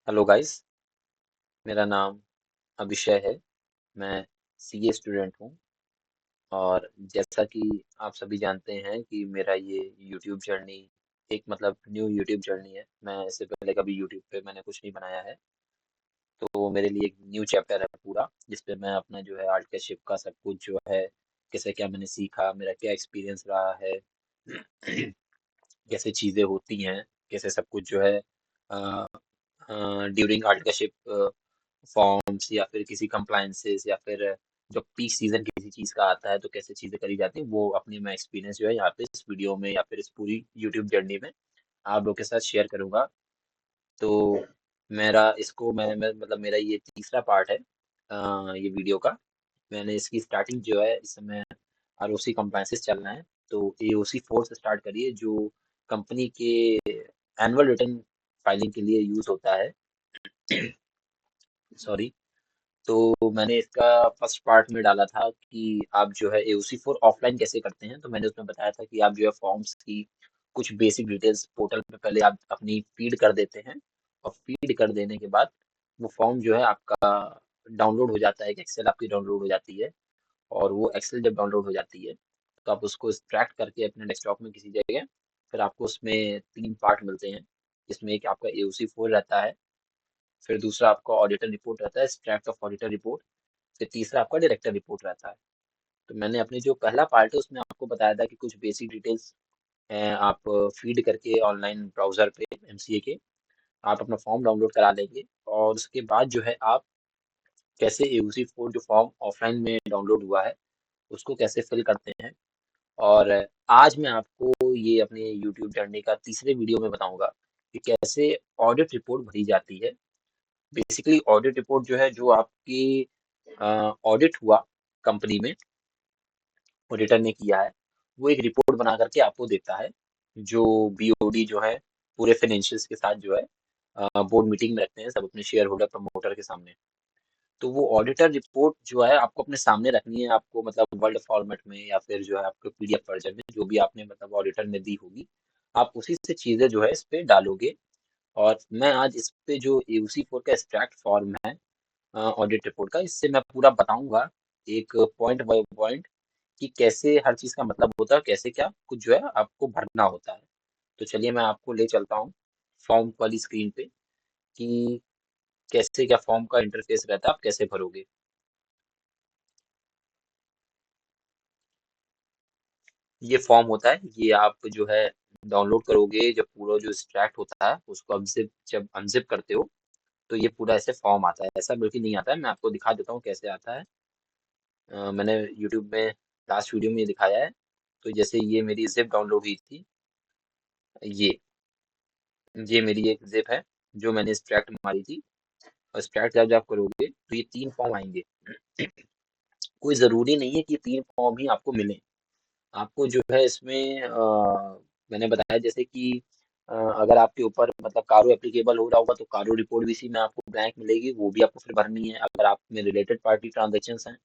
Hello guys. मेरा नाम अभिषय है। मैं सीए स्टूडेंट हूँ। और जैसा कि आप सभी जानते हैं कि मेरा ये यूट्यूब जर्नी एक मतलब न्यू यूट्यूब जर्नी है। मैं इससे पहले कभी यूट्यूब पे मैंने कुछ नहीं बनाया है। तो मेरे लिए एक न्यू चैप्टर है पूरा, जिसपे मैं अपना जो है आर्टिकलशिप का सब कुछ जो है, कैसे क्या मैंने सीखा, मेरा क्या एक्सपीरियंस रहा है, कैसे चीज़ें होती हैं, कैसे सब कुछ जो है ड्यूरिंग आर्टिकलशिप फॉर्म्स या फिर किसी कंप्लायंसेस या फिर जब पीक सीजन किसी चीज का आता है तो कैसे चीजें करी जाती हैं, वो अपनी मैं एक्सपीरियंस जो है यहाँ पे इस वीडियो में या फिर इस पूरी यूट्यूब जर्नी में आप लोग के साथ शेयर करूंगा। तो मेरा इसको मैं मतलब मेरा ये तीसरा पार्ट है ये वीडियो का। मैंने इसकी स्टार्टिंग जो है इस समय आरओसी कंप्लायंसेस चल रहे हैं, तो एओसी 4 से स्टार्ट करिए, जो कंपनी के एनुअल रिटर्न फाइलिंग के लिए यूज होता है। सॉरी। तो मैंने इसका फर्स्ट पार्ट में डाला था कि आप जो है एओसी 4 ऑफलाइन कैसे करते हैं। तो मैंने उसमें बताया था कि आप जो है फॉर्म्स की कुछ बेसिक डिटेल्स पोर्टल पे पहले आप अपनी फीड कर देते हैं, और फीड कर देने के बाद वो फॉर्म जो है आपका डाउनलोड हो जाता है, एक एक्सेल आपकी डाउनलोड हो जाती है। और वो एक्सेल जब डाउनलोड हो जाती है तो आप उसको एक्सट्रैक्ट करके अपने डेस्कटॉप में किसी जगह, फिर आपको उसमें 3 पार्ट मिलते हैं, जिसमें एक आपका एओसी 4 रहता है, फिर दूसरा आपका ऑडिटर रिपोर्ट रहता है, एक्सट्रैक्ट ऑफ ऑडिटर रिपोर्ट, फिर तीसरा आपका डायरेक्टर रिपोर्ट रहता है। तो मैंने अपने जो पहला पार्ट है उसमें आपको बताया था कि कुछ बेसिक डिटेल्स आप फीड करके ऑनलाइन ब्राउजर पे एमसीए के आप अपना फॉर्म डाउनलोड करा लेंगे, और उसके बाद जो है आप कैसे एयूसी फोर जो फॉर्म ऑफलाइन में डाउनलोड हुआ है उसको कैसे फिल करते हैं। और आज मैं आपको ये अपने यूट्यूब जर्नी का तीसरे वीडियो में बताऊंगा कि कैसे ऑडिट रिपोर्ट भरी जाती है। बेसिकली ऑडिट रिपोर्ट जो है, जो आपकी ऑडिट हुआ कंपनी में, ऑडिटर ने किया है, वो एक रिपोर्ट बना करके आपको देता है, जो बीओडी जो है पूरे फाइनेंशियल्स के साथ जो है बोर्ड मीटिंग में रखते हैं सब अपने शेयर होल्डर प्रमोटर के सामने। तो वो ऑडिटर रिपोर्ट जो है आपको अपने सामने रखनी है, आपको मतलब वर्ड फॉर्मेट में या फिर जो है आपके पीडीएफ वर्जन में, जो भी आपने मतलब ऑडिटर ने दी होगी, आप उसी से चीजें जो है इस पे डालोगे। और मैं आज इस पे जो एयूसी फोर का एक्सट्रैक्ट फॉर्म है ऑडिट रिपोर्ट का, इससे मैं पूरा बताऊंगा एक पॉइंट बाय पॉइंट कि कैसे हर चीज का मतलब होता है, कैसे क्या कुछ जो है आपको भरना होता है। तो चलिए मैं आपको ले चलता हूँ फॉर्म वाली स्क्रीन पे कि कैसे क्या फॉर्म का इंटरफेस रहता है, आप कैसे भरोगे। ये फॉर्म होता है, ये आप जो है डाउनलोड करोगे, जब पूरा जो एक्सट्रैक्ट होता है उसको अनजिप जब अनजिप करते हो तो ये पूरा ऐसे फॉर्म आता है। ऐसा बिल्कुल नहीं आता है, मैं आपको दिखा देता हूँ कैसे आता है। मैंने यूट्यूब में लास्ट वीडियो में ये दिखाया है। तो जैसे ये मेरी जिप डाउनलोड हुई थी, ये ये मेरी एक जिप है जो मैंने एक्सट्रैक्ट मारी थी। और एक्सट्रैक्ट जब आप करोगे तो ये 3 फॉर्म आएंगे। कोई जरूरी नहीं है कि 3 फॉर्म ही आपको मिले। आपको जो है इसमें मैंने बताया जैसे कि अगर आपके ऊपर मतलब कारो एप्लीकेबल हो रहा होगा तो कारो रिपोर्ट भी इसी में आपको ब्लैंक मिलेगी, वो भी आपको फिर भरनी है। अगर आप में रिलेटेड पार्टी ट्रांजेक्शन हैं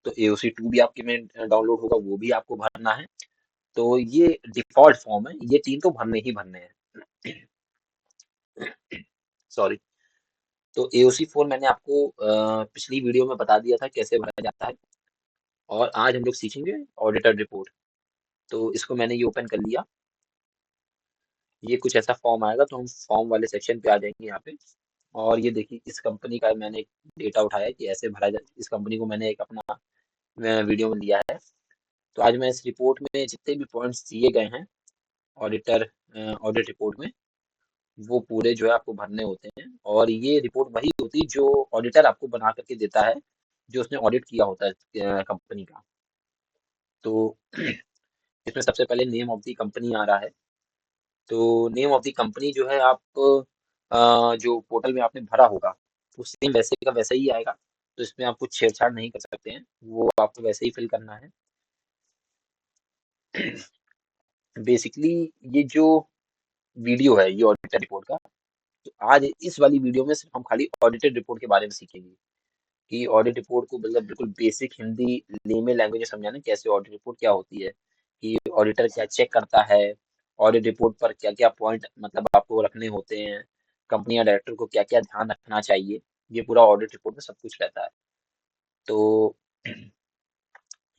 तो एओसी टू भी आपके में डाउनलोड होगा, वो भी आपको भरना है। तो ये डिफॉल्ट फॉर्म है, ये 3 तो भरने ही भरने हैं। सॉरी। तो एओसी फोर मैंने आपको पिछली वीडियो में बता दिया था कैसे भरा जाता है, और आज हम लोग सीखेंगे ऑडिटर रिपोर्ट। तो इसको मैंने ये ओपन कर लिया। ये कुछ ऐसा फॉर्म आएगा, तो हम फॉर्म वाले सेक्शन पे आ जाएंगे यहाँ पे। और ये देखिए इस कंपनी का मैंने एक डेटा उठाया है कि ऐसे भरा जाए, इस कंपनी को मैंने एक अपना वीडियो में लिया है। तो आज मैं इस रिपोर्ट में जितने भी पॉइंट्स दिए गए हैं ऑडिटर ऑडिट रिपोर्ट में, वो पूरे जो है आपको भरने होते हैं। और ये रिपोर्ट वही होती है जो ऑडिटर आपको बना करके देता है, जो उसने ऑडिट किया होता है कंपनी का। तो इसमें सबसे पहले नेम ऑफ द कंपनी आ रहा है। तो नेम ऑफ द कंपनी जो है आप जो पोर्टल में आपने भरा होगा वो सेम वैसे का वैसा ही आएगा। तो इसमें आप कुछ छेड़छाड़ नहीं कर सकते हैं, वो आपको वैसे ही फिल करना है। बेसिकली ये जो वीडियो है ये ऑडिटर रिपोर्ट का। तो आज इस वाली वीडियो में सिर्फ हम खाली ऑडिटेड रिपोर्ट के बारे में सीखेंगे कि ऑडिट रिपोर्ट को मतलब बिल्कुल बेसिक हिंदी लेमे लैंग्वेज में समझाना कैसे ऑडिट रिपोर्ट क्या होती है, कि ऑडिटर क्या चेक करता है, ऑडिट रिपोर्ट पर क्या क्या पॉइंट मतलब आपको रखने होते हैं, कंपनी या डायरेक्टर को क्या-क्या ध्यान रखना चाहिए, ये पूरा ऑडिट रिपोर्ट में सब कुछ रहता है। तो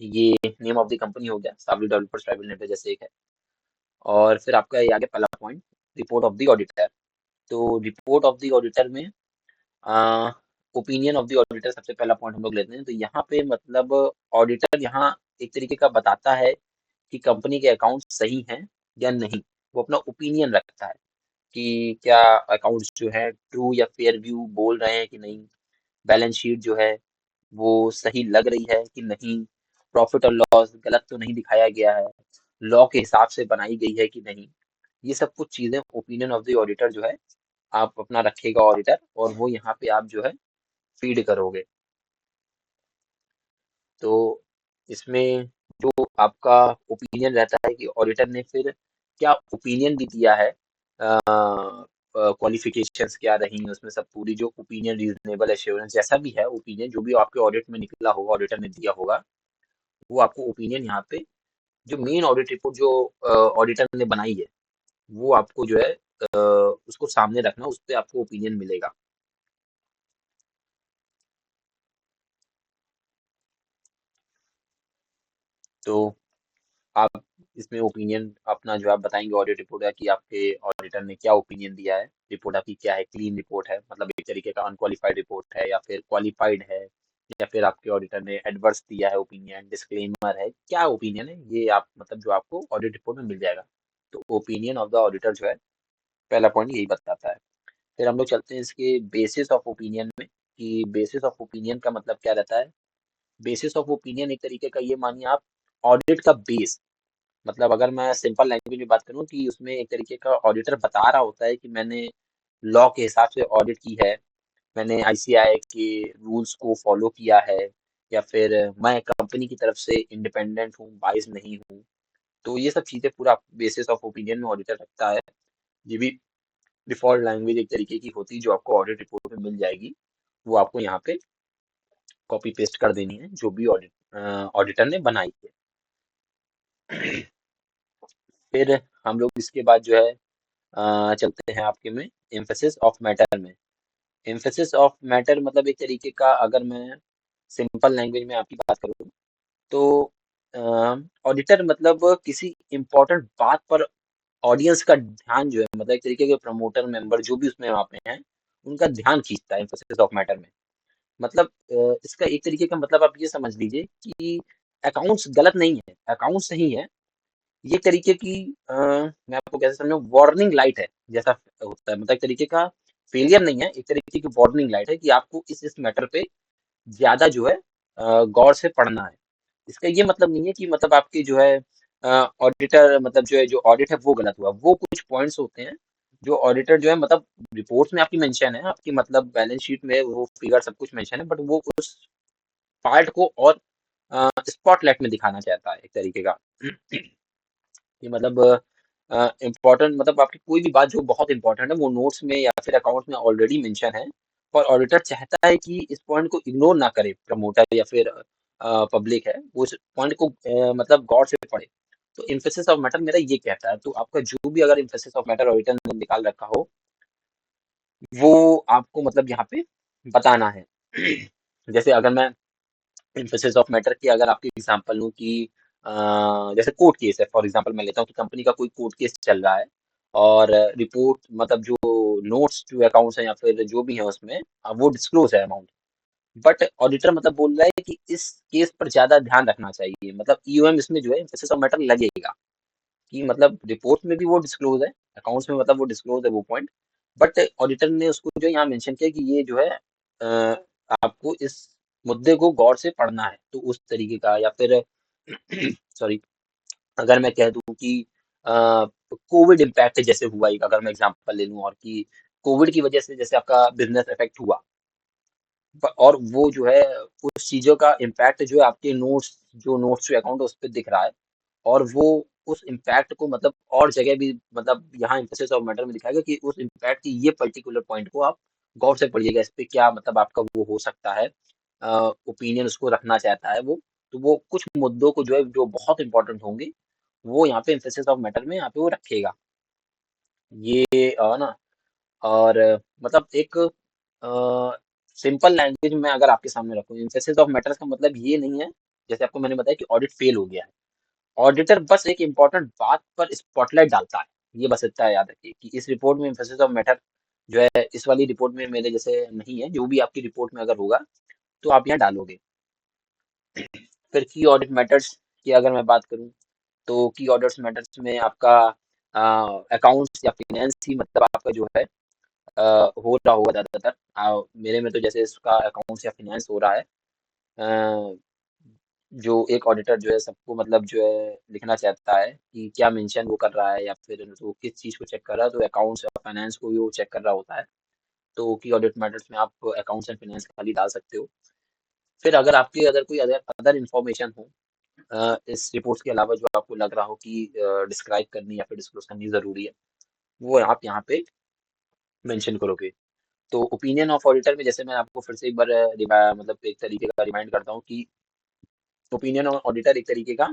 ये नेम ऑफ द कंपनी हो गया, सावरी डेवलपर्स प्राइवेट लिमिटेड जैसे एक है। और फिर आपका ये आ गया पहला point, report of the auditor. तो रिपोर्ट ऑफ द ऑडिटर में ओपिनियन ऑफ द ऑडिटर सबसे पहला पॉइंट हम लोग लेते हैं। तो यहाँ पे मतलब ऑडिटर यहाँ एक तरीके का बताता है कि कंपनी के अकाउंट सही हैं या नहीं। वो अपना ओपिनियन रखता है कि क्या अकाउंट्स जो है ट्रू या फेयर व्यू बोल रहे हैं कि नहीं, बैलेंस शीट जो है वो सही लग रही है कि नहीं, प्रॉफिट और लॉस गलत तो नहीं दिखाया गया है, लॉ के हिसाब से बनाई गई है कि नहीं। ये सब कुछ चीजें ओपिनियन ऑफ द ऑडिटर जो है आप अपना रखेगा ऑडिटर, और वो यहाँ पे आप जो है फीड करोगे। तो इसमें जो आपका ओपिनियन रहता है कि ऑडिटर ने फिर क्या ओपिनियन भी दिया है, क्वालिफिकेशंस क्या रही उसमें, सब पूरी जो ओपिनियन रीजनेबल एश्योरेंस जैसा भी है ओपिनियन जो भी आपके ऑडिट में निकला होगा ऑडिटर ने दिया होगा, वो आपको ओपिनियन यहाँ पे जो मेन ऑडिट रिपोर्ट जो ऑडिटर ने बनाई है वो आपको जो है उसको सामने रखना, उस पे आपको ओपिनियन मिलेगा। तो आप इसमें ओपिनियन अपना जो आप बताएंगे ऑडिट रिपोर्ट है कि आपके ऑडिटर ने क्या ओपिनियन दिया है, रिपोर्ट आपकी क्या है, क्लीन रिपोर्ट है मतलब एक तरीके का अनक्वालिफाइड रिपोर्ट है या फिर क्वालिफाइड है, या फिर आपके ऑडिटर ने एडवर्स दिया है ओपिनियन, डिस्क्लेमर है, क्या ओपिनियन है, ये आप मतलब जो आपको ऑडिट रिपोर्ट में मिल जाएगा। तो ओपिनियन ऑफ द ऑडिटर जो है पहला पॉइंट यही बताता है। फिर हम लोग चलते हैं इसके बेसिस ऑफ ओपिनियन में, कि बेसिस ऑफ ओपिनियन का मतलब क्या रहता है। बेसिस ऑफ ओपिनियन एक तरीके का ये मानिए आप ऑडिट का बेस, मतलब अगर मैं सिंपल लैंग्वेज में बात करूं कि उसमें एक तरीके का ऑडिटर बता रहा होता है कि मैंने लॉ के हिसाब से ऑडिट की है, मैंने आईसीआई के रूल्स को फॉलो किया है, या फिर मैं कंपनी की तरफ से इंडिपेंडेंट हूँ, बाइस नहीं हूँ। तो ये सब चीजें पूरा बेसिस ऑफ ओपिनियन में ऑडिटर रखता है। ये भी डिफॉल्ट लैंग्वेज एक तरीके की होती है जो आपको ऑडिट रिपोर्ट में मिल जाएगी, वो आपको यहाँ पे कॉपी पेस्ट कर देनी है जो भी ऑडिटर ने बनाई है। फिर हम लोग इसके बाद जो है चलते हैं आपके में एम्फेसिस ऑफ मैटर में। एम्फेसिस ऑफ मैटर मतलब एक तरीके का, अगर मैं सिंपल लैंग्वेज में आपकी बात करूँ तो ऑडिटर मतलब किसी इम्पोर्टेंट बात पर ऑडियंस का ध्यान जो है, मतलब एक तरीके के प्रमोटर मेंबर जो भी उसमें वहाँ पे हैं उनका ध्यान खींचता है एम्फेसिस ऑफ मैटर में। मतलब इसका एक तरीके का मतलब आप ये समझ लीजिए कि अकाउंट्स गलत नहीं है, अकाउंट सही है। ये एक तरीके की मैं आपको कैसे समझाऊं, वार्निंग लाइट है जैसा होता है, मतलब एक तरीके का फेलियर नहीं है, एक तरीके की वार्निंग लाइट है कि आपको इस मैटर पे ज्यादा जो है गौर से पढ़ना है। इसका ये मतलब नहीं है कि मतलब आपके जो है ऑडिटर मतलब जो है जो ऑडिट है वो गलत हुआ, वो कुछ पॉइंट्स होते हैं जो ऑडिटर जो है मतलब रिपोर्ट्स में आपकी मेंशन है, आपकी मतलब बैलेंस शीट में वो फिगर सब कुछ मेंशन है, बट वो उस पार्ट को और स्पॉटलाइट में दिखाना चाहता है एक तरीके का। कि मतलब इम्पोर्टेंट मतलब आपकी कोई भी बात जो बहुत इंपॉर्टेंट है वो नोट्स में या फिर अकाउंट में ऑलरेडी मेंशन है, और ऑडिटर चाहता है कि इस पॉइंट को इग्नोर ना करे प्रमोटर या फिर पब्लिक है, वो उस पॉइंट को मतलब गौर से पढ़े। तो इम्फेसिस ऑफ मैटर मेरा ये कहता है, तो आपका जो भी अगर इम्फेसिस ऑफ मैटर ऑडिटर ने निकाल रखा हो वो आपको मतलब यहाँ पे बताना है। जैसे अगर मैं इम्फेसिस ऑफ मैटर की अगर आपकी एग्जांपल लूँ कि जैसे कोर्ट केस है, फॉर एग्जांपल मैं लेता हूँ कि कंपनी का कोई कोर्ट केस चल रहा है, और रिपोर्ट मतलब जो नोट्स टू अकाउंट्स हैं या फिर जो भी है उसमें वो डिस्क्लोज है अमाउंट, बट ऑडिटर मतलब बोल रहा है कि इस केस पर ज्यादा ध्यान रखना चाहिए, मतलब ईओएम इसमें जो है इम्फेसिस ऑफ मैटर लगेगा कि मतलब रिपोर्ट में भी वो डिस्क्लोज है, अकाउंट्स में मतलब वो डिस्क्लोज है वो पॉइंट, बट ऑडिटर ने उसको जो यहाँ मेंशन किया कि ये जो है आपको इस मुद्दे को गौर से पढ़ना है, तो उस तरीके का। या फिर सॉरी, अगर मैं कह दूं कि कोविड इम्पैक्ट जैसे हुआ, एक अगर मैं एग्जांपल ले लूं और कि कोविड की वजह से जैसे आपका बिजनेस इफेक्ट हुआ, और वो जो है उस चीजों का इम्पैक्ट जो है आपके नोट्स जो नोट्स टू अकाउंट उस पर दिख रहा है, और वो उस इम्पैक्ट को मतलब और जगह भी मतलब यहाँ इम्फेसिस ऑफ मैटर में दिखाएगा कि उस इम्पैक्ट की ये पर्टिकुलर पॉइंट को आप गौर से पढ़िएगा, इस पे क्या मतलब आपका वो हो सकता है, ओपिनियन उसको रखना चाहता है वो। तो वो कुछ मुद्दों को जो है जो बहुत इंपॉर्टेंट होंगे वो यहाँ पे इम्फेसिस ऑफ मैटर में यहाँ पे वो रखेगा। ये ना और मतलब एक सिंपल लैंग्वेज में अगर आपके सामने रखूँ, एम्फेसिस ऑफ मैटर्स का मतलब ये नहीं है, जैसे आपको मैंने बताया कि ऑडिट फेल हो गया है। ऑडिटर बस एक इम्पोर्टेंट बात पर स्पॉटलाइट डालता है। ये बस इतना याद रखिए कि इस रिपोर्ट में एम्फेसिस ऑफ मैटर जो है, इस वाली रिपोर्ट में मेरे जैसे नहीं है, जो भी आपकी रिपोर्ट में अगर होगा, तो आप यहाँ डालोगे। फिर की ऑडिट मैटर्स की अगर मैं बात करूँ, तो की ऑडिट मैटर्स में आपका अकाउंट्स या फाइनेंस ही मतलब आपका जो है हो रहा होगा ज़्यादातर। मेरे में तो जैसे इसका अकाउंट्स या फाइनेंस हो रहा है। अ, जो एक ऑडिटर जो है सबको मतलब जो है लिखना चाहता है कि क्या मेंशन वो कर रहा है या फिर वो किस चीज़ को चेक कर रहा है, तो अकाउंट्स और फाइनेंस को भी वो चेक कर रहा होता है। तो की ऑडिट मैटर्स में आप अकाउंट्स एंड फाइनेंस खाली डाल सकते हो। फिर अगर आपकी अगर कोई अदर अदर इन्फॉर्मेशन हो इस रिपोर्ट्स के अलावा, जो आपको लग रहा हो कि डिस्क्राइब करनी या फिर डिस्क्लोज करनी ज़रूरी है, वो आप यहाँ पे मेंशन करोगे। तो ओपिनियन ऑफ ऑडिटर में जैसे मैं आपको फिर से एक बार मतलब एक तरीके का रिमाइंड करता हूँ कि ओपिनियन ऑफ ऑडिटर एक तरीके का,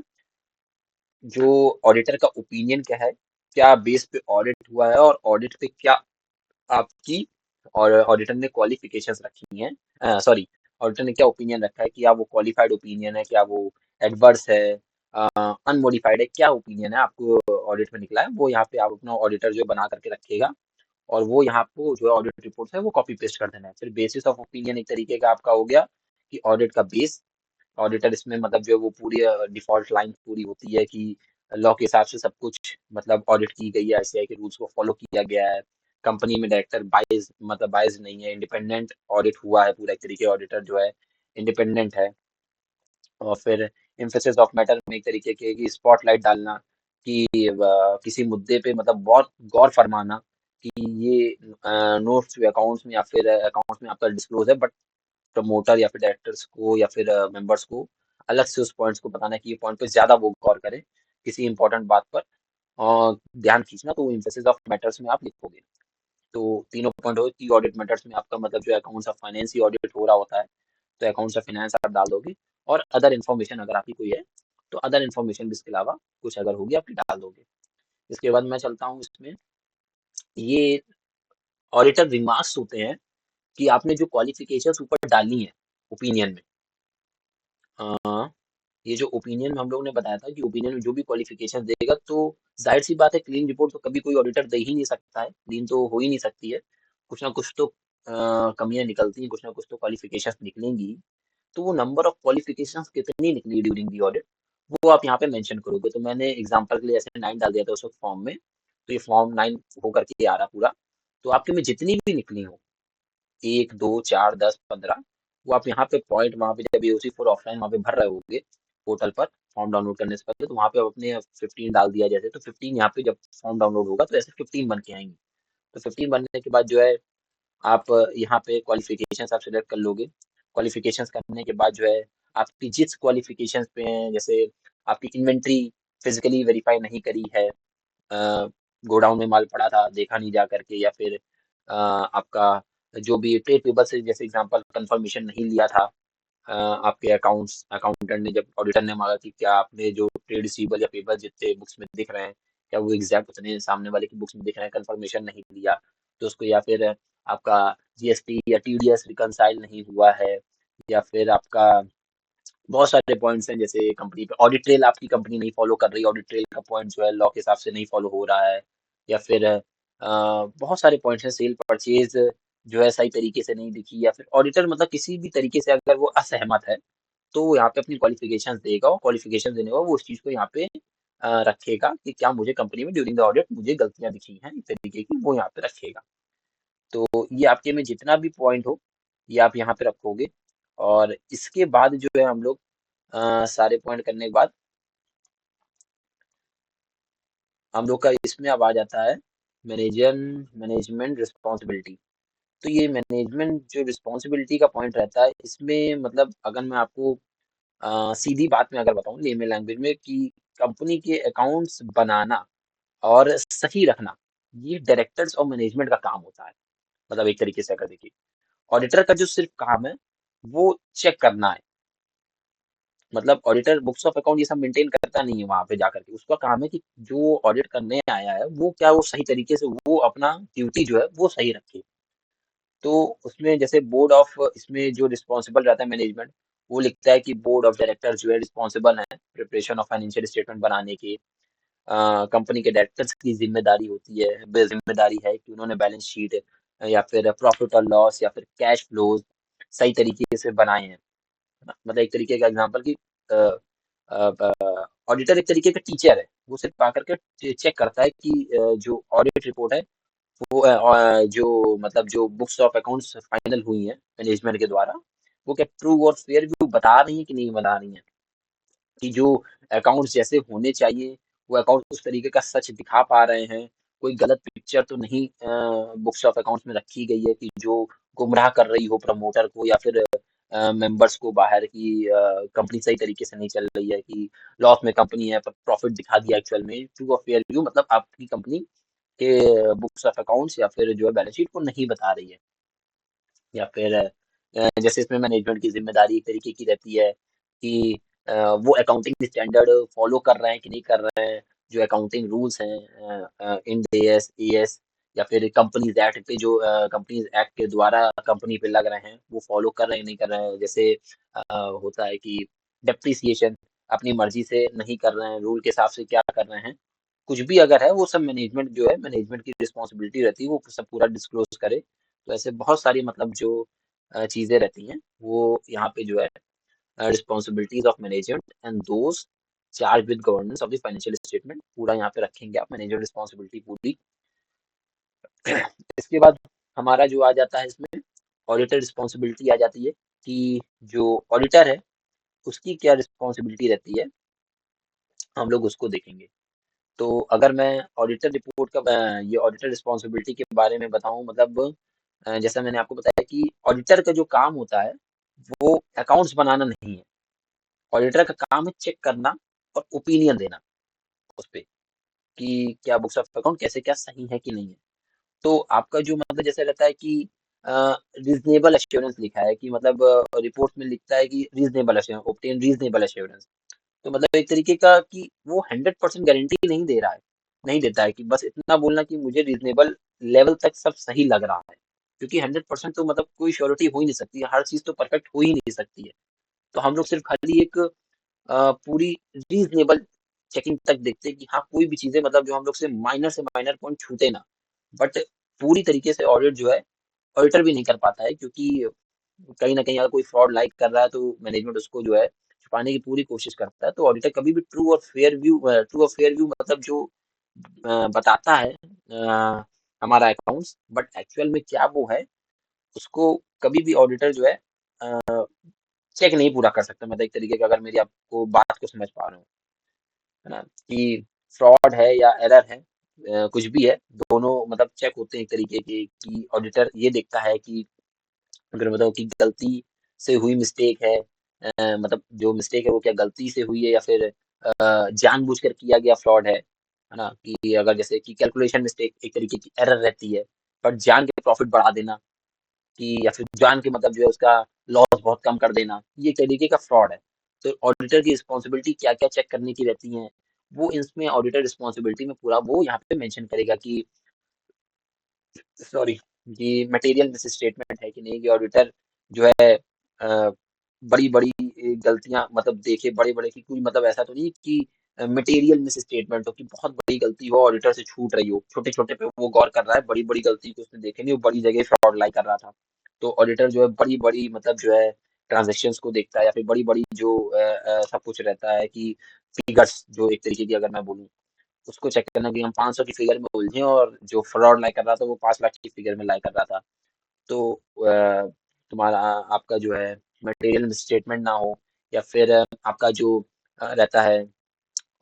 जो ऑडिटर का ओपिनियन क्या है, क्या बेस पे ऑडिट हुआ है और ऑडिट पे क्या आपकी और ऑडिटर ने क्वालिफिकेशंस रखी हैं, सॉरी, ऑडिटर ने क्या ओपिनियन रखा है, कि क्या वो क्वालिफाइड ओपिनियन है, क्या वो एडवर्स है, अनमोडिफाइड है, क्या ओपिनियन है आपको ऑडिट में निकला है, वो यहाँ पे आप अपना ऑडिटर जो बना करके रखेगा। और वो यहाँ आपको जो है ऑडिट रिपोर्ट है वो कॉपी पेस्ट कर देना है। फिर बेसिस ऑफ ओपिनियन एक तरीके का आपका हो गया कि ऑडिट का बेस। ऑडिटर इसमें मतलब जो है वो पूरी डिफॉल्ट लाइन पूरी होती है कि लॉ के हिसाब से सब कुछ मतलब ऑडिट की गई है, आईसीआई के रूल्स को फॉलो किया गया है। कंपनी में डायरेक्टर बाइज मतलब बाइज नहीं है, इंडिपेंडेंट ऑडिट हुआ है पूरा, एक तरीके ऑडिटर जो है इंडिपेंडेंट है। और फिर एम्फेसिस ऑफ मैटर में एक तरीके के कि स्पॉटलाइट डालना, कि किसी मुद्दे पे मतलब बहुत गौर फरमाना कि ये नोट्स अकाउंट्स में या फिर अकाउंट्स में आपका डिस्क्लोज है, बट प्रमोटर या फिर डायरेक्टर्स को या फिर मेंबर्स को अलग से उस पॉइंट्स को बताना है कि ये पॉइंट पे ज्यादा वो गौर करें किसी इंपॉर्टेंट बात पर ध्यान खींचना, तो एम्फेसिस ऑफ मैटर्स में आप लिखोगे। तो तीनों पॉइंट हो कि ऑडिट मैटर्स में आपका मतलब जो accounts of finance he audit हो रहा होता है, तो अकाउंट्स ऑफ फाइनेंस आप डाल दोगे। और अदर इन्फॉर्मेशन अगर आपकी कोई है, तो अदर इन्फॉर्मेशन भी इसके अलावा कुछ अगर होगी आपकी डाल दोगे। इसके बाद मैं चलता हूँ इसमें, ये ऑडिटर रिमार्क्स होते हैं कि आपने जो क्वालिफिकेशंस ऊपर डाली हैं ओपिनियन में। ये जो ओपिनियन में हम लोग ने बताया था कि ओपिनियन में जो भी क्वालिफिकेशन देगा, तो जाहिर सी बात है क्लीन रिपोर्ट तो कभी कोई ऑडिटर दे ही नहीं सकता है, क्लीन तो हो ही नहीं सकती है। कुछ ना कुछ तो कमियां निकलती हैं, कुछ ना कुछ तो क्वालिफिकेशंस निकलेंगी। तो वो नंबर ऑफ क्वालिफिकेशंस कितनी निकली ड्यूरिंग दी ऑडिट, वो आप यहाँ पे मेंशन करोगे। तो मैंने एग्जांपल के लिए ऐसे 9 डाल दिया था उस वक्त फॉर्म में, तो ये फॉर्म 9 होकर के आ रहा पूरा। तो आपके में जितनी भी निकली हो, 1, 2, 4, 10, 15, वो आप यहाँ पे पॉइंट, वहाँ पे जब एओसी फॉर ऑफलाइन वहाँ पे भर रहे होगे पोर्टल पर फॉर्म डाउनलोड करने से पहले, तो वहाँ पे आप अपने 15 डाल दिया। जैसे तो 15 यहाँ पे जब फॉर्म डाउनलोड होगा तो ऐसे 15 बन के आएंगे। तो 15 बनने के बाद जो है आप यहाँ पे क्वालिफिकेशंस आप सिलेक्ट कर लोगे। क्वालिफिकेशंस करने के बाद जो है आपकी जिस क्वालिफिकेशंस पे हैं, जैसे आपकी इन्वेंट्री फिजिकली वेरीफाई नहीं करी है, गोडाउन में माल पड़ा था देखा नहीं जा करके, या फिर आपका जो भी ट्रेड पेपर से जैसे एग्जांपल कंफर्मेशन नहीं लिया था, आपके अकाउंटेंट ने जब ऑडिटर ने मांगा कि क्या आपने जो ट्रेड रिसीवेबल या पेपर जितने बुक्स में दिख रहे हैं, क्या वो एग्जैक्ट उतने सामने वाले की बुक्स में दिख रहे हैं, कंफर्मेशन नहीं लिया तो उसको, या फिर आपका जीएसटी या टीडीएस रिकनसाइल नहीं हुआ है, या फिर आपका बहुत सारे पॉइंट्स हैं, जैसे कंपनी पे ऑडिट ट्रेल आपकी कंपनी नहीं फॉलो कर रही, ऑडिट ट्रेल का पॉइंट जो है लॉ के हिसाब से नहीं फॉलो हो रहा है, या फिर बहुत सारे पॉइंट्स हैं, सेल परचेज जो है सही तरीके से नहीं दिखी, या फिर ऑडिटर मतलब किसी भी तरीके से अगर वो असहमत है, तो वो यहाँ पे अपनी क्वालिफिकेशन देगा, और क्वालिफिकेशन देने का वो उस चीज को यहाँ पे रखेगा कि क्या मुझे कंपनी में ड्यूरिंग द ऑडिट मुझे गलतियां दिखी हैं, इस तरीके की वो यहाँ पे रखेगा। तो ये आपके में जितना भी पॉइंट हो, ये आप यहाँ पे रखोगे। और इसके बाद जो है हम लोग सारे पॉइंट करने के बाद हम लोग का इसमें अब आ जाता है मैनेजमेंट रिस्पॉन्सिबिलिटी। तो ये मैनेजमेंट जो रिस्पॉन्सिबिलिटी का पॉइंट रहता है, इसमें मतलब अगर मैं आपको सीधी बात में अगर बताऊं लेमन लैंग्वेज में, कि कंपनी के अकाउंट्स बनाना और सही रखना, ये डायरेक्टर्स और मैनेजमेंट का काम होता है। मतलब एक तरीके से अगर देखिए, ऑडिटर का जो सिर्फ काम है वो चेक करना है मतलब ऑडिटर बुक्स ऑफ अकाउंट ये सब मेंटेन करता नहीं है वहां पे जाकर के। उसका काम है कि जो ऑडिट करने आया है वो क्या वो सही तरीके से वो अपना ड्यूटी जो है वो सही रखे। तो उसमें जैसे बोर्ड ऑफ इसमें जो रिस्पॉन्सिबल रहता है मैनेजमेंट, वो लिखता है कि बोर्ड ऑफ डायरेक्टर जो है रिस्पॉन्सिबल है प्रिपरेशन ऑफ फाइनेंशियल स्टेटमेंट बनाने की। कंपनी के डायरेक्टर्स की जिम्मेदारी होती है, जिम्मेदारी है कि उन्होंने बैलेंस शीट या फिर प्रॉफिट और लॉस या फिर कैश फ्लोज सही तरीके से बनाए हैं। मतलब एक तरीके का एग्जांपल कि ऑडिटर एक तरीके का टीचर है, वो सिर्फ आकर के चेक करता है कि जो ऑडिट रिपोर्ट है वो जो मतलब जो बुक्स ऑफ अकाउंट्स फाइनल हुई है मैनेजमेंट के द्वारा, वो क्या ट्रू और फेयर व्यू बता रही है कि नहीं बता रही है, कि जो अकाउंट्स जैसे होने चाहिए वो अकाउंट उस तरीके का सच दिखा पा रहे हैं। कोई गलत पिक्चर तो नहीं बुक्स ऑफ अकाउंट्स में रखी गई है कि जो गुमराह कर रही हो प्रमोटर को या फिर मेंबर्स को बाहर की कंपनी सही तरीके से नहीं चल रही है, कि लॉस में कंपनी है पर प्रॉफिट दिखा दिया एक्चुअल में। ट्रू और फेयर व्यू मतलब आपकी कंपनी के बुक्स ऑफ अकाउंट्स या फिर जो है बैलेंस शीट को नहीं बता रही है। या फिर जैसे इसमें मैनेजमेंट की जिम्मेदारी एक तरीके की रहती है कि वो अकाउंटिंग स्टैंडर्ड फॉलो कर रहे हैं कि नहीं कर रहे हैं, जो अकाउंटिंग रूल्स हैं इंड एएस एएस या फिर कंपनीज एक्ट पे जो कंपनीज एक्ट के द्वारा कंपनी पे लग रहे हैं वो फॉलो कर रहे हैं नहीं कर रहे हैं। जैसे होता है कि डेप्रिसिएशन अपनी मर्जी से नहीं कर रहे हैं, रूल के हिसाब से क्या कर रहे हैं, कुछ भी अगर है वो सब मैनेजमेंट जो है मैनेजमेंट की रिस्पॉन्सिबिलिटी रहती है वो सब पूरा डिस्क्लोज करे। तो ऐसे बहुत सारी मतलब जो चीजें रहती हैं वो यहाँ पे जो है responsibilities of management and those charge with governance of the financial statement पूरा यहाँ पे रखेंगे आप मैनेजर रिस्पॉन्सिबिलिटी पूरी। इसके बाद हमारा जो आ जाता है इसमें ऑडिटर रिस्पॉन्सिबिलिटी आ जाती है कि जो ऑडिटर है उसकी क्या रिस्पॉन्सिबिलिटी रहती है, हम लोग उसको देखेंगे। तो अगर मैं ऑडिटर रिपोर्ट का ये ऑडिटर रिस्पॉन्सिबिलिटी के बारे में बताऊं, मतलब जैसा मैंने आपको बताया कि ऑडिटर का जो काम होता है वो अकाउंट्स बनाना नहीं है। ऑडिटर का काम है चेक करना और ओपिनियन देना उस पे कि क्या बुक्स ऑफ अकाउंट कैसे क्या सही है कि नहीं है। तो आपका जो मतलब जैसे रहता है कि रीजनेबल एश्योरेंस लिखा है कि मतलब रिपोर्ट में लिखता है कि reasonable assurance obtain reasonable assurance. तो मतलब एक तरीके का कि वो 100% गारंटी नहीं दे रहा है, नहीं देता है कि बस इतना बोलना कि मुझे रीजनेबल लेवल तक सब सही लग रहा है, क्योंकि 100% तो मतलब कोई श्योरिटी हो ही नहीं सकती है, हर चीज तो परफेक्ट हो ही नहीं सकती है। तो हम लोग सिर्फ खाली एक पूरी रीजनेबल चेकिंग तक देखते हैं कि हाँ कोई भी चीजें मतलब जो हम लोग से माइनर पॉइंट छूटे ना। बट पूरी तरीके से ऑडिट जो है ऑडिटर भी नहीं कर पाता है, क्योंकि कहीं ना कहीं अगर कोई फ्रॉड लाइक कर रहा है तो मैनेजमेंट उसको जो है छुपाने की पूरी कोशिश करता है। तो ऑडिटर कभी भी ट्रू और फेयर व्यू मतलब जो बताता है हमारा अकाउंट्स, बट एक्चुअल में क्या वो है उसको कभी भी ऑडिटर जो है चेक नहीं पूरा कर सकता। मतलब एक तरीके का अगर मेरी आपको बात को समझ पा रहे हो, है ना, कि फ्रॉड है या एरर है, कुछ भी है, दोनों मतलब चेक होते हैं एक तरीके के कि ऑडिटर ये देखता है कि अगर बताओ कि गलती से हुई मिस्टेक है, मतलब जो मिस्टेक है वो क्या गलती से हुई है या फिर जानबूझकर किया गया फ्रॉड है ना, कि अगर जैसे कि कैलकुलेशन मिस्टेक एक तरीके की एरर रहती है, बट जान के प्रॉफिट बढ़ा देना, कि या फिर जान के मतलब जो है उसका लॉस बहुत कम कर देना, ये एक तरीके का फ्रॉड है। तो ऑडिटर की रिस्पॉन्सिबिलिटी क्या क्या चेक करने की रहती है वो इसमें ऑडिटर रिस्पॉन्सिबिलिटी में पूरा वो यहाँ पे मेंशन करेगा कि सॉरी कि मटेरियल मिस स्टेटमेंट है कि नहीं, कि ऑडिटर जो है बड़ी बड़ी गलतियां मतलब देखे बड़े बड़े की कोई मतलब ऐसा तो नहीं कि मटेरियल मिस स्टेटमेंट हो कि बहुत बड़ी गलती हो ऑडिटर से छूट रही हो, छोटे छोटे पे वो गौर कर रहा है, बड़ी बड़ी गलती को उसने देखे नहीं, वो बड़ी जगह फ्रॉड लाई कर रहा था। तो ऑडिटर जो है बड़ी बड़ी मतलब जो है ट्रांजेक्शन्स को देखता है या फिर बड़ी बड़ी जो सब कुछ रहता है कि फिगर्स जो एक तरीके की अगर मैं बोलूँ उसको चेक करना कि हम 500 की फिगर में उलझे और जो फ्रॉड लाई कर रहा था वो 5 लाख की फिगर में लाई कर रहा था। तो तुम्हारा आपका जो है मटेरियल स्टेटमेंट ना हो या फिर आपका जो रहता है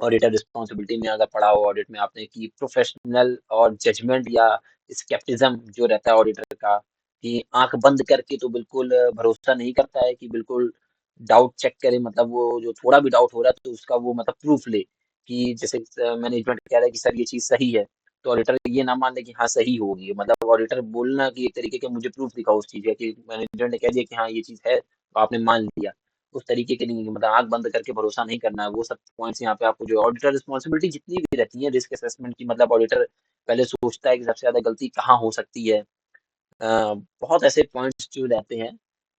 ऑडिटर रिस्पॉन्सिबिलिटी में अगर पढ़ा हो ऑडिट में आपने कि प्रोफेशनल और जजमेंट या स्केप्टिज्म जो रहता है ऑडिटर का, कि आंख बंद करके तो बिल्कुल भरोसा नहीं करता है, कि बिल्कुल डाउट चेक करे, मतलब वो जो थोड़ा भी डाउट हो रहा है तो उसका वो मतलब प्रूफ ले, कि जैसे मैनेजमेंट कह रहा है कि सर ये चीज सही है, तो ऑडिटर ये ना मान ले कि हाँ सही होगी, मतलब ऑडिटर बोलना कि एक तरीके के मुझे प्रूफ दिखाओ उस चीज का, कि मैनेजमेंट ने कह दिया कि हाँ ये चीज है तो आपने मान लिया। उस तरीके के नहीं है, मतलब आँख बंद करके भरोसा नहीं करना है। वो सब पॉइंट्स यहाँ पे आपको जो ऑडिटर रिस्पॉन्सिबिलिटी जितनी भी रहती है रिस्क असेसमेंट की, मतलब ऑडिटर पहले सोचता है कि सबसे ज़्यादा गलती कहाँ हो सकती है। बहुत ऐसे पॉइंट्स जो रहते हैं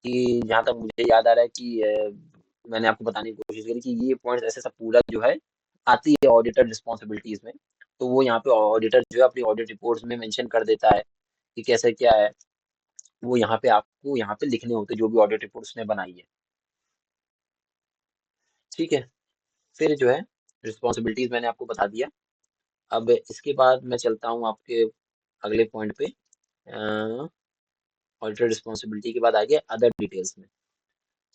कि जहाँ तक मुझे याद आ रहा है कि मैंने आपको बताने की कोशिश करी कि ये पॉइंट्स ऐसे सब पूरा जो है आती है ऑडिटर रिस्पॉन्सिबिलिटीज में। तो वो यहाँ पे ऑडिटर जो है अपनी ऑडिट रिपोर्ट्स में मेंशन कर देता है कि कैसे क्या है। वो यहाँ पे आपको यहाँ पे लिखने होते हैं जो भी ऑडिट रिपोर्ट उसने बनाई है। ठीक है, फिर जो है रिस्पॉन्सिबिलिटीज मैंने आपको बता दिया। अब इसके बाद मैं चलता हूँ आपके अगले पॉइंट पे। ऑडिटर रिस्पॉन्सिबिलिटी के बाद आ गया अदर डिटेल्स में।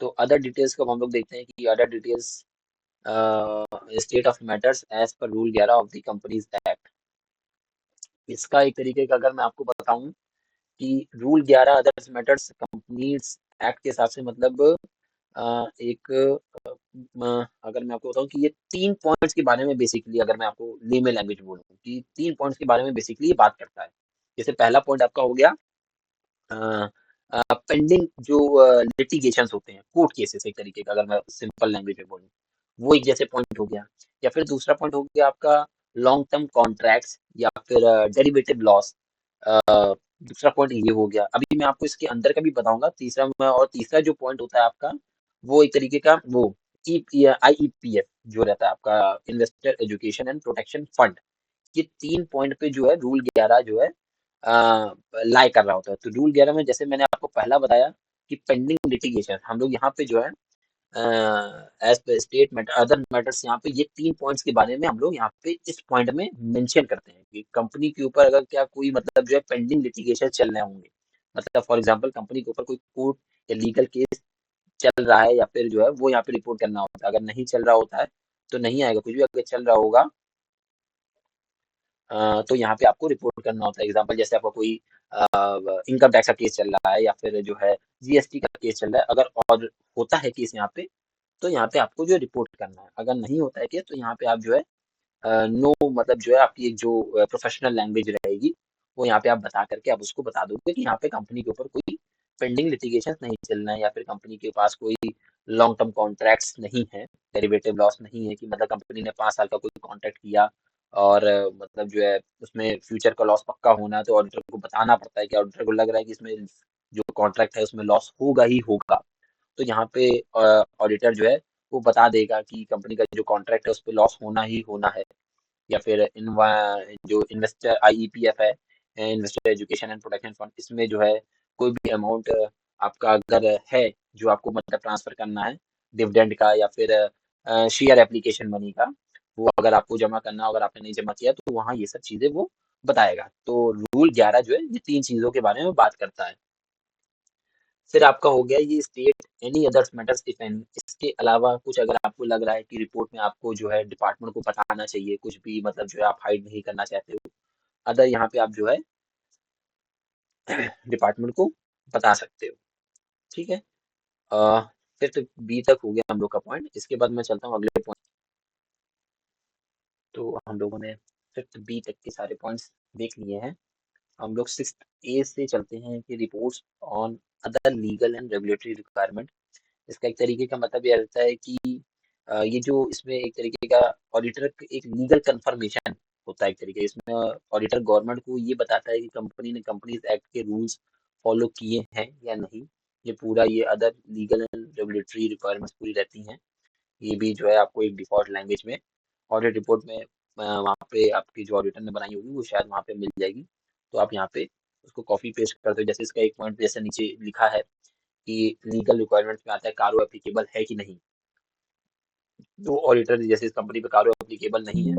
तो अदर डिटेल्स को अब हम लोग देखते हैं कि other details state of matters as per rule 11 of the companies act. इसका एक तरीके का अगर मैं आपको बताऊं कि rule 11 other matters companies act के हिसाब से मतलब एक अगर मैं आपको बताऊं कि ये 3 पॉइंट्स के बारे में बेसिकली, अगर मैं आपको लेमे लैंग्वेज बोलूं कि 3 पॉइंट्स के बारे में बेसिकली ये बात करता है। जैसे पहला पॉइंट आपका हो गया पेंडिंग जो लिटिगेशंस होते हैं, कोर्ट केसेस, एक तरीके का अगर मैं सिंपल लैंग्वेज में बोलूँ, वो एक जैसे पॉइंट हो गया। या फिर दूसरा पॉइंट हो गया आपका लॉन्ग टर्म कॉन्ट्रैक्ट्स या फिर डेरिवेटिव लॉस। दूसरा पॉइंट ये हो गया। अभी मैं आपको इसके अंदर का भी बताऊंगा तीसरा और तीसरा जो पॉइंट होता है आपका, वो एक तरीके का वो IEPF जो रहता है आपका, investor education and protection fund. ये 3 पॉइंट पे जो है रूल 11 जो है लाई कर रहा होता है। तो रूल 11 में जैसे मैंने आपको पहला बताया कि पेंडिंग लिटिगेशन, हम लोग यहाँ पे जो है as per state matter other matters, यहाँ पे ये 3 पॉइंट्स के बारे में हम लोग यहाँ पे इस पॉइंट में मेंशन करते हैं कि कंपनी के ऊपर अगर क्या कोई मतलब जो है पेंडिंग लिटिगेशन चल रहे होंगे। मतलब फॉर एग्जांपल कंपनी के ऊपर कोई कोर्ट या लीगल केस चल रहा है या फिर जो है वो यहाँ पे रिपोर्ट करना होता है। अगर नहीं चल रहा होता है तो नहीं आएगा कुछ भी, अगर चल रहा होगा तो यहाँ पे आपको रिपोर्ट करना होता है। एग्जाम्पल जैसे आपका कोई इनकम टैक्स का केस चल रहा है या फिर जो है GST का केस चल रहा है, अगर और होता है केस यहाँ पे, तो यहाँ पे आपको जो रिपोर्ट करना है। अगर नहीं होता है केस तो यहाँ पे आप जो है नो, मतलब जो है आपकी एक जो प्रोफेशनल लैंग्वेज रहेगी वो यहाँ पे आप बता करके आप उसको बता दोगे कि यहाँ पे कंपनी के ऊपर कोई पेंडिंग लिटिगेशन नहीं चल रहा है या फिर कंपनी के पास कोई लॉन्ग टर्म कॉन्ट्रैक्ट्स नहीं है, डेरिवेटिव लॉस नहीं है कि मतलब कंपनी ने 5 साल का कोई कॉन्ट्रैक्ट किया और मतलब जो है उसमें फ्यूचर का लॉस पक्का होना है, तो ऑडिटर को बताना पड़ता है कि ऑडिटर को लग रहा है कि इसमें जो कॉन्ट्रैक्ट है उसमें लॉस होगा ही होगा। तो यहाँ पे ऑडिटर जो है वो बता देगा कि कंपनी का जो कॉन्ट्रैक्ट है उस पे लॉस होना ही होना है। या फिर जो इन्वेस्टर IEPF है, investor education and protection fund, इसमें जो है कोई भी अमाउंट आपका अगर है जो आपको मतलब ट्रांसफर करना है डिविडेंड का या फिर शेयर एप्लीकेशन मनी का, वो अगर आपको जमा करना हो, अगर आपने नहीं जमा किया तो वहाँ ये सब चीजें वो बताएगा। तो रूल 11 जो है ये 3 चीजों के बारे में बात करता है। फिर आपका हो गया ये state any others matters if any, इसके अलावा कुछ अगर आपको लग रहा है कि रिपोर्ट में आपको जो है डिपार्टमेंट को बताना चाहिए, कुछ भी मतलब जो है आप हाइड नहीं करना चाहते हो, अदर यहाँ पे आप जो है डिपार्टमेंट को बता सकते हो। ठीक है। अ, फिर तो बी तक हो गया हम लोग का पॉइंट। इसके बाद मैं चलता हूँ अगले पॉइंट। तो हम लोगों ने फिफ्थ बी तक के सारे पॉइंट्स देख लिए हैं। हम लोग सिक्स ए से चलते हैं कि reports on other legal and regulatory requirement. इसका एक तरीके का मतलब ये रहता है कि ये जो इसमें एक तरीके का ऑडिटर एक लीगल कंफर्मेशन होता है। एक तरीके इसमें ऑडिटर गवर्नमेंट को ये बताता है कि कंपनी ने कंपनीज एक्ट के रूल्स फॉलो किए हैं या नहीं। ये पूरा ये other legal and regulatory requirements पूरी रहती हैं। ये भी जो है आपको एक डिफॉल्ट लैंग्वेज में ऑडिट रिपोर्ट में वहाँ पे आपकी जो ऑडिटर ने बनाई होगी वो शायद वहाँ पे मिल जाएगी। तो आप यहाँ पे उसको कॉपी पेस्ट करते हो। जैसे इसका एक पॉइंट जैसे नीचे लिखा है कि लीगल रिक्वायरमेंट्स में आता है कारो एप्लीकेबल है कि नहीं। तो ऑडिटर जैसे इस कंपनी पे कारो एप्लीकेबल नहीं है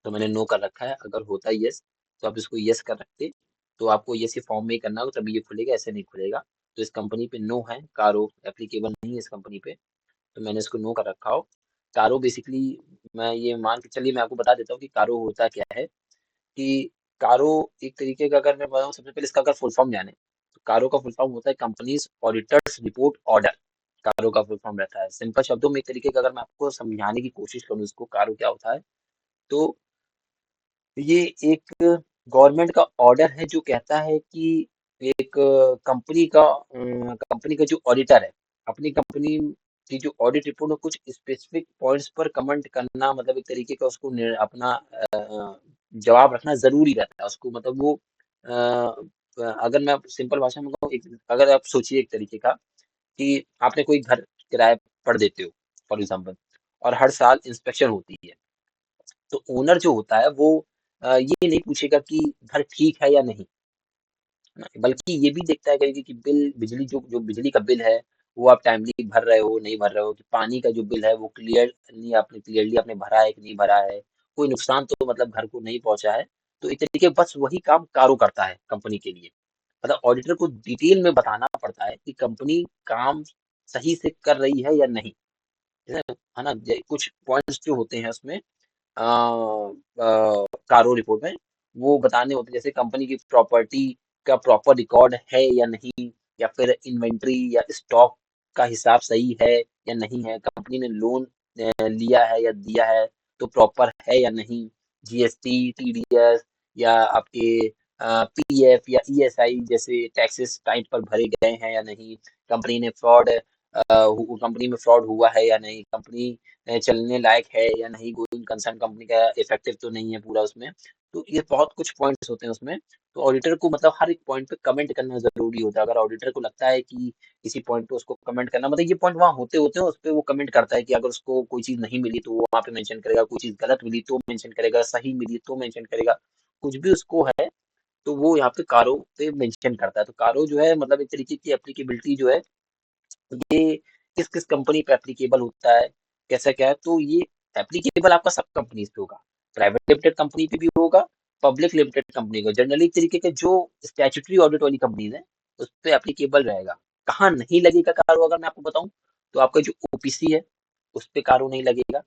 तो मैंने नो कर रखा है। अगर होता है यस तो आप इसको यस कर रखते, तो आपको यस ये फॉर्म में ही करना होगा तभी ये खुलेगा, ऐसे नहीं खुलेगा। तो इस कंपनी पे नो है, कारो एप्लीकेबल नहीं है इस कंपनी पे, तो मैंने इसको नो कर रखा हो। कारो बेसिकली मैं ये मान के चलिए मैं आपको बता देता हूँ कि कारो होता क्या है। कि कारो एक तरीके का अगर मैं बताऊँ, सबसे पहले इसका अगर फुल फॉर्म जाने तो कारो का फुल फॉर्म होता है कंपनीज ऑडिटर्स रिपोर्ट ऑर्डर। कारो का फुल फॉर्म रहता है। सिंपल शब्दों में एक तरीके का अगर मैं आपको समझाने की कोशिश करूँ इसको कारो क्या होता है, तो ये एक गवर्नमेंट का ऑर्डर है जो कहता है कि एक कंपनी का जो ऑडिटर है अपनी कंपनी की जो ऑडिट रिपोर्ट में कुछ स्पेसिफिक पॉइंट्स पर कमेंट करना, मतलब एक तरीके का उसको अपना जवाब रखना जरूरी रहता है उसको, मतलब वो अगर मैं सिंपल भाषा में कहूँ, अगर आप सोचिए एक तरीके का कि आपने कोई घर किराए पर देते हो फॉर एग्जाम्पल, और हर साल इंस्पेक्शन होती है, तो ओनर जो होता है वो ये नहीं पूछेगा कि घर ठीक है या नहीं, है ना? बल्कि ये भी देखता है कहीं कि बिल, बिजली जो जो बिजली का बिल है वो आप टाइमली भर रहे हो नहीं भर रहे हो, कि पानी का जो बिल है वो क्लियरली आपने भरा है कि नहीं भरा है, कोई नुकसान तो मतलब घर को नहीं पहुंचा है। तो एक तरीके बस वही काम कारो करता है कंपनी के लिए। मतलब ऑडिटर को डिटेल में बताना पड़ता है कि कंपनी काम सही से कर रही है या नहीं, है ना? कुछ पॉइंट्स जो होते हैं उसमें कारो रिपोर्ट में वो बताने होते हैं, जैसे कंपनी की प्रॉपर्टी का प्रॉपर रिकॉर्ड है या नहीं, या फिर इन्वेंट्री या स्टॉक का हिसाब सही है या नहीं है, कंपनी ने लोन लिया है या दिया है तो प्रॉपर है या नहीं, जीएसटी, टीडीएस या आपके पीएफ या ईएसआई जैसे टैक्सेस टाइम पर भरे गए हैं या नहीं, कंपनी ने कंपनी में फ्रॉड हुआ है या नहीं, कंपनी चलने लायक है या नहीं, गोइंग कंसर्न कंपनी का इफेक्टिव तो नहीं है पूरा उसमें। तो ये बहुत कुछ पॉइंट्स होते हैं उसमें। तो ऑडिटर को मतलब हर एक पॉइंट पे कमेंट करना जरूरी होता है। अगर ऑडिटर को लगता है कि किसी पॉइंट पे उसको कमेंट करना, मतलब ये पॉइंट वहाँ होते होते हैं उस पे वो कमेंट करता है कि अगर उसको कोई चीज नहीं मिली तो वो वहाँ पे मेंशन करेगा, कोई चीज गलत मिली तो मेंशन करेगा, सही मिली तो मेंशन करेगा, कुछ भी उसको है तो वो यहाँ पे कारो पे मेंशन करता है। तो कारो जो है मतलब एक तरीके की एप्लीकेबिलिटी जो है, ये किस किस कंपनी पे एप्लीकेबल होता है, कैसा क्या है, तो ये एप्लीकेबल आपका सब कंपनीज पे होगा। प्राइवेट लिमिटेड कंपनी पे भी होगा, पब्लिक लिमिटेड कंपनी को जनरली तरीके के जो स्टैट्यूटरी ऑडिट वाली कंपनीज है उस पे एप्लीकेबल रहेगा। कहाँ नहीं लगेगा कारो, अगर मैं आपको बताऊं, तो आपका जो ओपीसी है उस पे कारो नहीं लगेगा,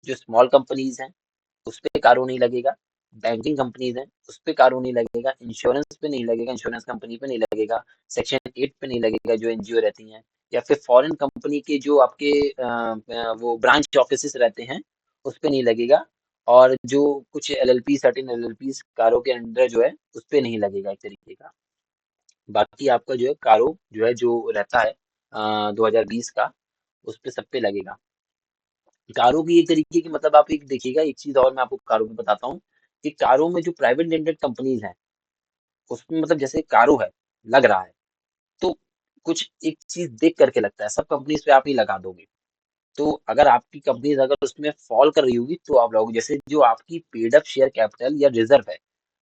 जो स्मॉल कंपनीज हैं उस पे कारो नहीं लगेगा, बैंकिंग कंपनीज हैं उस पे कारो नहीं लगेगा, इंश्योरेंस पे नहीं लगेगा, इंश्योरेंस कंपनी पे नहीं लगेगा, सेक्शन 8 पे नहीं लगेगा जो एनजीओ रहती हैं, या फिर फॉरेन कंपनी के जो आपके वो ब्रांच ऑफिसेस रहते हैं उस पे नहीं लगेगा, और जो कुछ एलएलपी, सर्टेन एलएलपी कारों के अंडर जो है उस पे नहीं लगेगा एक तरीके का। बाकी आपका जो है कारो जो है जो रहता है 2020 का, उस पे सब पे लगेगा। कारों की एक तरीके की, मतलब आप एक देखिएगा, एक चीज और मैं आपको कारों में बताता हूँ कि कारों में जो प्राइवेट लिमिटेड कंपनीज हैं उसमें, मतलब जैसे कारो है, लग रहा है, तो कुछ एक चीज देख करके लगता है, सब कंपनीज पे आप ही लगा दोगे। तो अगर आपकी कंपनी अगर उसमें फॉल कर रही होगी तो आप लोग, जैसे जो आपकी पेड अप शेयर कैपिटल या रिजर्व है,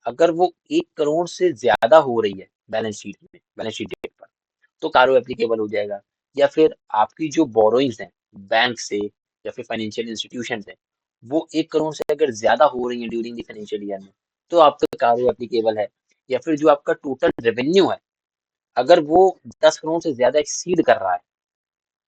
अगर वो 1 करोड़ से ज्यादा हो रही है बैलेंस शीट डेट पर, तो कारो एप्लीकेबल हो जाएगा। या फिर आपकी जो बोरोइंग्स हैं बैंक से या फिर फाइनेंशियल इंस्टीट्यूशन से, वो 1 करोड़ से अगर ज्यादा हो रही है ड्यूरिंग द फाइनेंशियल ईयर में, तो आपका कारो एप्लीकेबल है। या फिर जो आपका टोटल रेवेन्यू है, अगर वो 10 करोड़ से ज्यादा एक्सीड कर रहा है,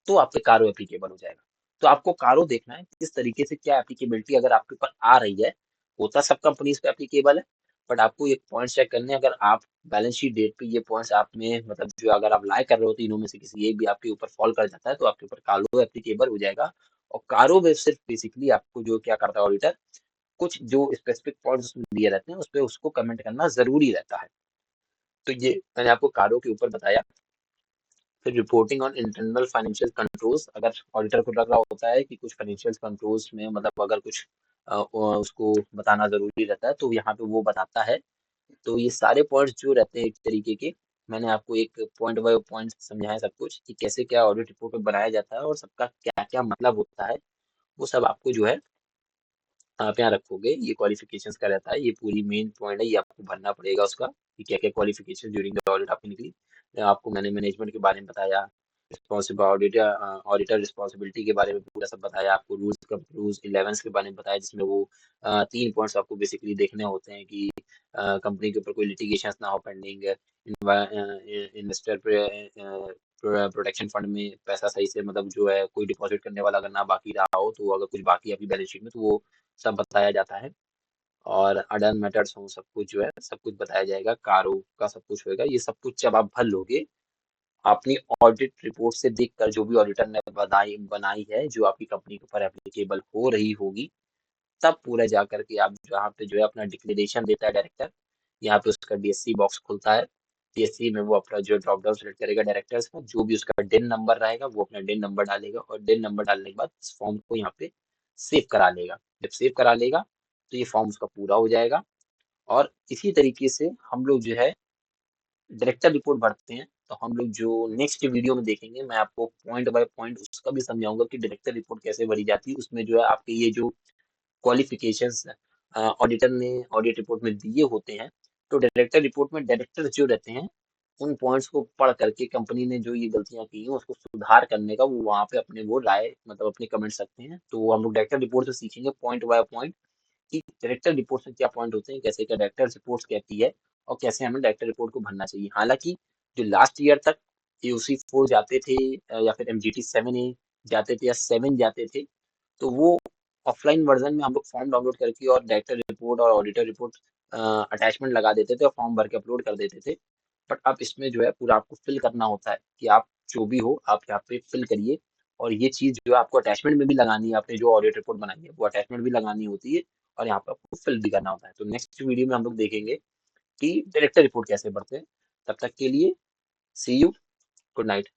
तो आप पे कारो एप्लीकेबल हो जाएगा। तो आपको कारो देखना है किस तरीके से क्या एप्लीकेबिलिटी अगर आपके ऊपर आ रही है। होता सब कंपनीज पे एप्लीकेबल है, बट आपको ये पॉइंट्स चेक करने हैं। अगर आप बैलेंस शीट डेट पे ये पॉइंट्स आप में, मतलब जो अगर आप लाइक कर रहे हो तीनों में से किसी एक भी आपके ऊपर फॉल कर जाता है, तो आपके ऊपर कारो एप्लीकेबल हो जाएगा। और कारो में सिर्फ बेसिकली आपको जो क्या करता है ऑडिटर, कुछ जो स्पेसिफिक पॉइंट्स उसमें दिए रहते हैं उस पर उसको कमेंट करना जरूरी रहता है। तो ये मैंने आपको कारो के ऊपर बताया। फिर reporting on internal financial controls, अगर ऑडिटर को लग रहा होता है कि कुछ फाइनेंशियल कंट्रोल्स में, मतलब अगर कुछ उसको बताना जरूरी रहता है, तो यहाँ पे वो बताता है। तो ये सारे पॉइंट्स जो रहते हैं एक तरीके के, मैंने आपको एक पॉइंट बाय पॉइंट समझाया सब कुछ, कि कैसे क्या ऑडिट रिपोर्ट बनाया जाता है और सबका क्या क्या मतलब होता है। वो सब आपको जो है आप यहाँ रखोगे, ये क्वालिफिकेशंस का रहता है, ये पूरी मेन पॉइंट है, ये आपको भरना पड़ेगा उसका, कि क्या क्या क्वालिफिकेशन ड्यूरिंग द ऑडिट आपकी निकली। आपको मैंने मैनेजमेंट के बारे में बताया, रिस्पॉन्सिबल ऑडिटर, ऑडिटर रिस्पॉन्सिबिलिटी के बारे में पूरा सब बताया आपको, रूल्स 11 के बारे में बताया, जिसमें वो 3 पॉइंट्स आपको बेसिकली देखने होते हैं कि कंपनी के ऊपर कोई लिटिगेशन ना हो पेंडिंग, इन्वेस्टर प्रोटेक्शन फंड में पैसा सही से, मतलब जो है कोई डिपॉजिट करने वाला अगर ना बाकी रहा हो, तो अगर कुछ बाकी है आपकी बैलेंस शीट में तो वो सब बताया जाता है। और अडर मैटर्स हो, सब कुछ जो है सब कुछ बताया जाएगा, कारो का सब कुछ होएगा। ये सब कुछ जब आप भर लोगे अपनी ऑडिट रिपोर्ट से देखकर, जो भी ऑडिटर ने बनाई बनाई है जो आपकी कंपनी के ऊपर एप्लीकेबल हो रही होगी, तब पूरा जा करके आप जहाँ पे जो है अपना डिक्लेरेशन देता है डायरेक्टर, यहाँ पे उसका डीएससी बॉक्स खुलता है। सीएससी में वो अपना जो ड्रॉप डाउन सेलेक्ट करेगा डायरेक्टर्स का, जो भी उसका डिन नंबर रहेगा वो अपना डिन नंबर डालेगा, और डिन नंबर डालने के बाद इस फॉर्म को यहाँ पे सेव करा लेगा। जब सेव करा लेगा तो ये फॉर्म उसका पूरा हो जाएगा। और इसी तरीके से हम लोग जो है डायरेक्टर रिपोर्ट भरते हैं। तो हम लोग जो नेक्स्ट वीडियो में देखेंगे, मैं आपको पॉइंट बाय पॉइंट उसका भी समझाऊंगा कि डायरेक्टर रिपोर्ट कैसे भरी जाती है। उसमें जो है आपके ये जो क्वालिफिकेशंस ऑडिटर ने ऑडिट रिपोर्ट में दिए होते हैं, तो डायरेक्टर रिपोर्ट में डायरेक्टर जो रहते हैं उन पॉइंट्स को पढ़ करके कंपनी ने जो ये गलतियां की हैं उसको सुधार करने का वो वहां पे अपने वो राय मतलब अपने कमेंट्स रखते हैं। तो हम लोग डायरेक्टर रिपोर्ट से सीखेंगे पॉइंट बाय पॉइंट कि डायरेक्टर रिपोर्ट में क्या पॉइंट होते हैं, कैसे क्या डायरेक्टर रिपोर्ट कहती है, और कैसे हमें डायरेक्टर रिपोर्ट को भरना चाहिए। हालांकि जो लास्ट ईयर तक एओसी 4 जाते थे या फिर एमजीटी 7A जाते थे या 7 जाते थे, तो वो ऑफलाइन वर्जन में हम लोग फॉर्म डाउनलोड करके और डायरेक्टर रिपोर्ट और ऑडिटर रिपोर्ट अटैचमेंट लगा देते थे और फॉर्म भर के अपलोड कर देते थे। बट अब इसमें जो है पूरा आपको फिल करना होता है कि आप जो भी हो आप यहाँ पे फिल करिए, और ये चीज जो है आपको अटैचमेंट में भी लगानी है। आपने जो ऑडिट रिपोर्ट बनाई है वो अटैचमेंट भी लगानी होती है, और यहाँ पे आपको फिल भी करना होता है। तो नेक्स्ट वीडियो में हम लोग देखेंगे कि डायरेक्टर रिपोर्ट कैसे भरते हैं। तब तक के लिए सी यू, गुड नाइट।